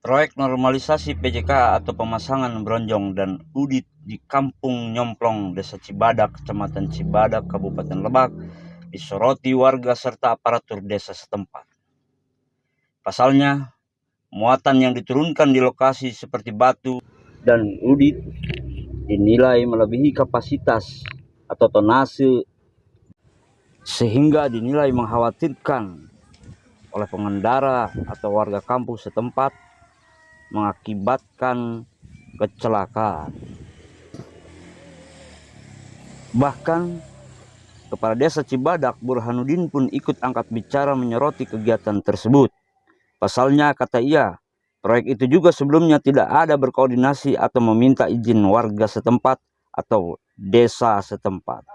Proyek normalisasi PJK atau pemasangan bronjong dan udit di Kampung Nyomplong, Desa Cibadak, Kecamatan Cibadak, Kabupaten Lebak, disoroti warga serta aparatur desa setempat. Pasalnya, muatan yang diturunkan di lokasi seperti batu dan udit dinilai melebihi kapasitas atau tonase, sehingga dinilai mengkhawatirkan oleh pengendara atau warga kampung setempat, mengakibatkan kecelakaan. Bahkan Kepala Desa Cibadak Burhanuddin pun ikut angkat bicara menyoroti kegiatan tersebut. Pasalnya, kata ia, proyek itu juga sebelumnya tidak ada berkoordinasi atau meminta izin warga setempat atau desa setempat.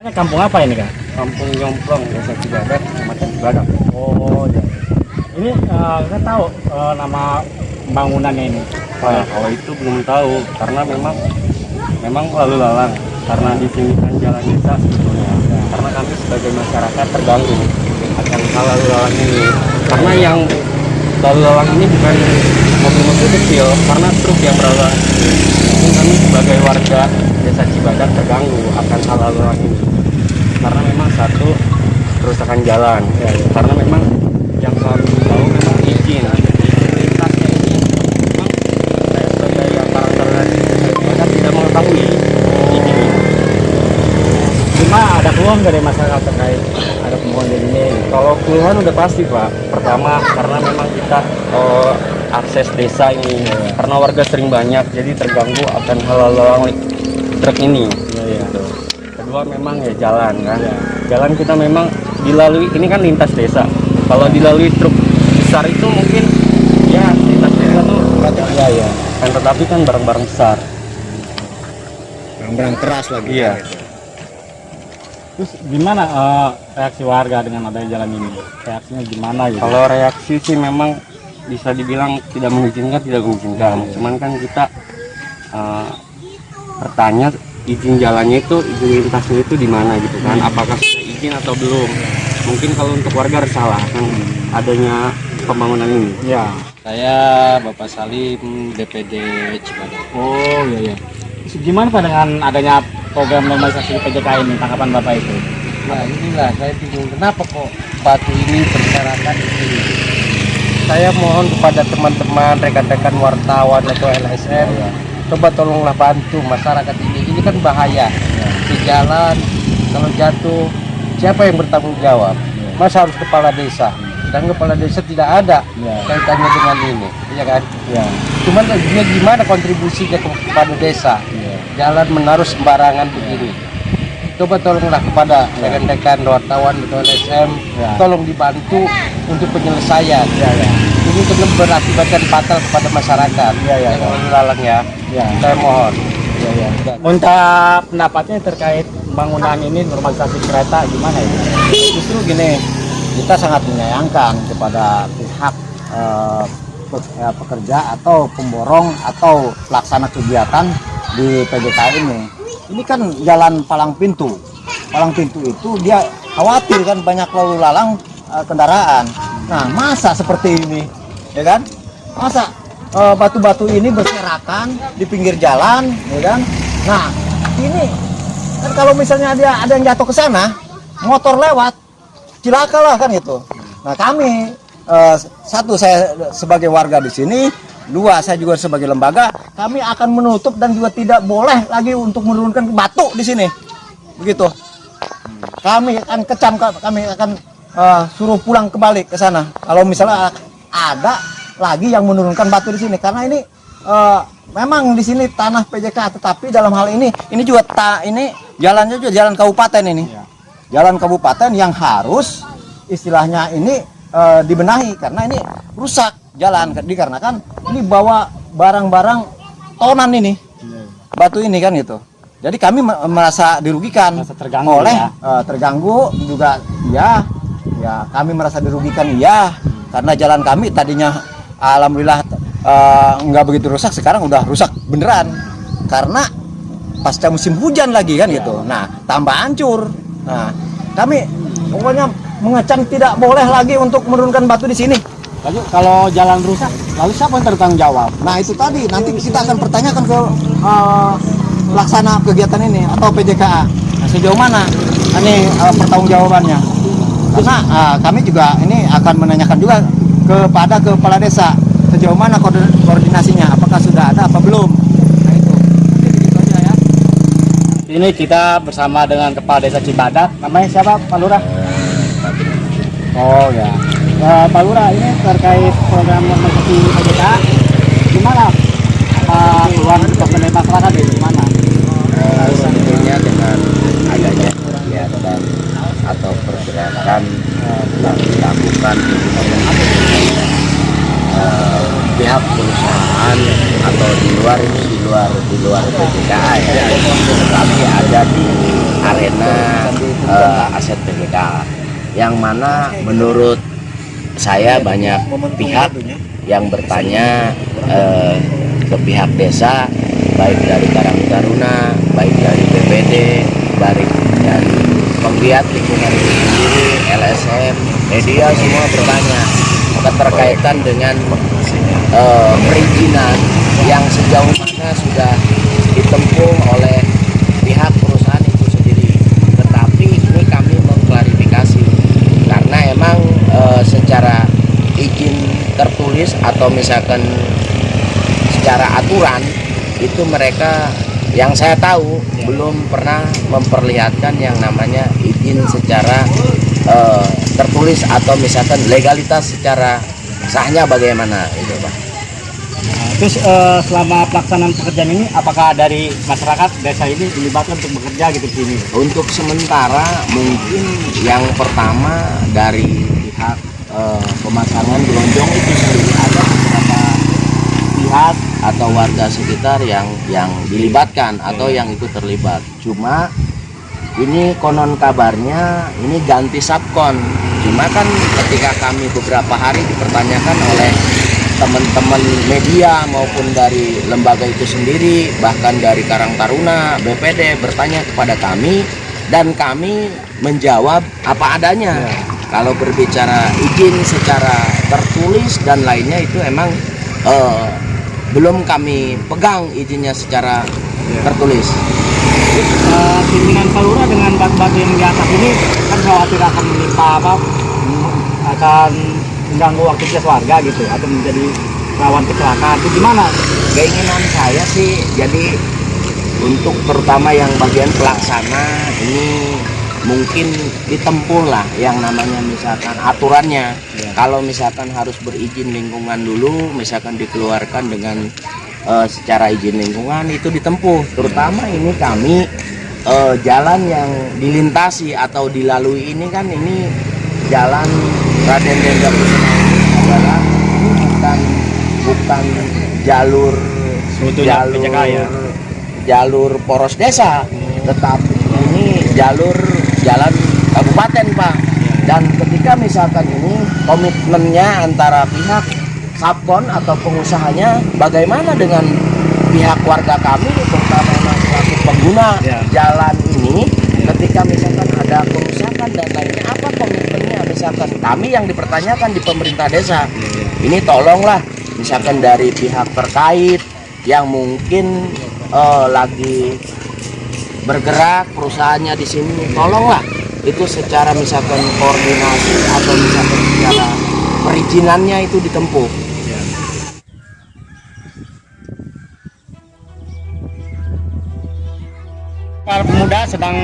Kampung apa ini, Kak? Kampung Nyomplong, Desa Cibadak, Kecamatan Cibadak. Oh, ya. Ini kita tahu nama bangunannya ini. Kalau itu belum tahu, karena memang lalu lalang. Karena di sini kan jalan desa sebetulnya. Karena kami sebagai masyarakat terganggu akan hal lalu lalang ini. Karena yang lalu lalang ini bukan mobil-mobil kecil, karena truk yang berlalu. Jadi kami sebagai warga Desa Cibadak terganggu akan hal lalu lalang ini. Karena memang satu, kerusakan jalan. Karena memang yang kami tahu memang izin lintasnya ini memang saya sebagai aparatur Desa tidak mengetahui izin ini. Cuma ada keluhan dari masyarakat terkait ada pembangunan ini. Kalau keluhan udah pasti, Pak. Pertama, karena memang kita akses desa ini, karena warga sering banyak, jadi terganggu akan hal lalang truk ini. Gitu. Kedua, memang ya jalan kan. Jalan kita memang dilalui, ini kan lintas desa. Kalau dilalui truk besar itu mungkin ya lintas desa tuh Ya. kan, tetapi kan barang-barang besar. Barang keras lagi. Iya. Terus gimana reaksi warga dengan adanya jalan ini? Reaksinya gimana gitu? Kalau reaksi sih memang bisa dibilang tidak mengizinkan. Cuman kan kita bertanya izin jalannya itu, izin lintasnya itu di mana gitu kan? Apakah sudah izin atau belum? Mungkin kalau untuk warga salah kan adanya pembangunan ini. Ya. Saya Bapak Salim, DPD Cibadak. Oh, iya. Terus gimana Pak dengan adanya program normalisasi PJK ini? Tanggapan Bapak itu? Nah inilah saya bingung kenapa kok batu ini berserakan di sini. Saya mohon kepada teman-teman, rekan-rekan wartawan atau LSM, coba tolonglah bantu masyarakat ini. Ini kan bahaya. Di jalan kalau jatuh, siapa yang bertanggung jawab? Masa harus kepala desa? Dan kepala desa tidak ada kaitannya dengan ini, iya kan? Ya. Cuman dia gimana kontribusinya kepada desa? Jalan menaruh sembarangan begini. Coba tolonglah kepada rekan-rekan wartawan atau LSM, tolong dibantu untuk penyelesaian. Ini benar berakibatkan fatal kepada masyarakat. Yang lalu lalang ya. Saya mohon. Minta pendapatnya terkait bangunan ini, normalisasi kereta gimana itu? Justru gini, kita sangat menyayangkan kepada pihak pekerja atau pemborong atau pelaksana kegiatan di PJK ini. Ini kan jalan palang pintu. Palang pintu itu dia khawatir kan banyak lalu lalang kendaraan. Nah, masa seperti ini, ya kan? Masa batu-batu ini berserakan di pinggir jalan, ya kan? Nah, ini kan kalau misalnya dia ada yang jatuh ke sana, motor lewat, cilaka lah kan gitu. Nah, kami satu, saya sebagai warga di sini, dua, saya juga sebagai lembaga, kami akan menutup dan juga tidak boleh lagi untuk menurunkan batu di sini. Begitu. Kami akan kecam, kami akan suruh pulang kembali ke sana. Kalau misalnya ada lagi yang menurunkan batu di sini, karena ini memang di sini tanah PJK, tetapi dalam hal ini juga ini jalannya juga jalan kabupaten ini. Jalan kabupaten yang harus istilahnya ini dibenahi karena ini rusak jalan, dikarenakan ini bawa barang-barang tonan ini, batu ini kan gitu. Jadi kami merasa dirugikan, terganggu, oleh terganggu juga, ya kami merasa dirugikan karena jalan kami tadinya alhamdulillah nggak begitu rusak, sekarang udah rusak beneran karena pasca musim hujan lagi kan gitu. Nah, tambah hancur. Nah, kami pokoknya mengecam tidak boleh lagi untuk menurunkan batu di sini. Lalu kalau jalan rusak, lalu siapa yang bertanggung jawab? Nah itu tadi, nanti kita akan pertanyakan ke pelaksana kegiatan ini atau PJKA. Nah, sejauh mana ini pertanggungjawabannya? Karena kami juga ini akan menanyakan juga kepada kepala desa sejauh mana koordinasinya, apakah sudah ada apa belum. Nah itu, mungkin begitu aja ya. Ini kita bersama dengan Kepala Desa Cibadak. Namanya siapa, Pak Lurah? Oh ya. Pak Lurah, ini terkait program seperti PJK, gimana? Apa keluar untuk masyarakat ya, gimana? Tentunya dengan adanya kegiatan atau pergerakan yang dilakukan pihak perusahaan atau di luar PJKA ya, tetapi ada di arena aset PJKA, yang mana menurut saya banyak pihak yang bertanya ke pihak desa, baik dari Karang Taruna, baik dari BPD, baik dari penggiat lingkungan itu sendiri, LSM, media, semua bertanya keterkaitan dengan perizinan yang sejauh mana sudah ditempuh oleh pihak perusahaan itu sendiri. Tetapi ini kami mengklarifikasi karena emang secara izin tertulis atau misalkan secara aturan itu mereka yang saya tahu belum pernah memperlihatkan yang namanya izin secara tertulis atau misalkan legalitas secara sahnya bagaimana itu Pak. Terus selama pelaksanaan pekerjaan ini, apakah dari masyarakat desa ini dilibatkan untuk bekerja gitu di sini? Untuk sementara mungkin yang pertama dari pihak pemasangan gelonjong itu sendiri ada beberapa pihak atau warga sekitar yang dilibatkan atau yang ikut terlibat. Cuma ini konon kabarnya ini ganti subkon. Cuma kan ketika kami beberapa hari dipertanyakan oleh teman-teman media maupun dari lembaga itu sendiri, bahkan dari Karang Taruna, BPD bertanya kepada kami dan kami menjawab apa adanya. Kalau berbicara izin secara tertulis dan lainnya itu emang belum kami pegang izinnya secara tertulis. Pimpinan Pak Lurah dengan batu-batu yang di atas ini kan khawatir akan menimpa akan mengganggu aktivitas warga gitu atau menjadi rawan kecelakaan. Itu gimana? Keinginan saya sih jadi untuk terutama yang bagian pelaksana ini mungkin ditempuh lah yang namanya misalkan aturannya. Kalau misalkan harus berizin lingkungan dulu, misalkan dikeluarkan dengan secara izin lingkungan itu ditempuh. Terutama ini kami jalan yang dilintasi atau dilalui ini kan ini jalan Raden Dendra Kusuma ini adalah bukan jalur jalur poros desa, tetapi ini jalan kabupaten Pak. Dan ketika misalkan ini komitmennya antara pihak subkon atau pengusahanya, bagaimana dengan pihak warga kami terutama selaku pengguna jalan ini, ketika misalkan ada kerusakan dan lainnya, apa komitmennya? Misalkan kami yang dipertanyakan di pemerintah desa ini, tolonglah misalkan dari pihak terkait yang mungkin lagi bergerak perusahaannya di sini, tolonglah itu secara misalkan koordinasi atau misalkan secara perizinannya itu ditempuh. Para pemuda sedang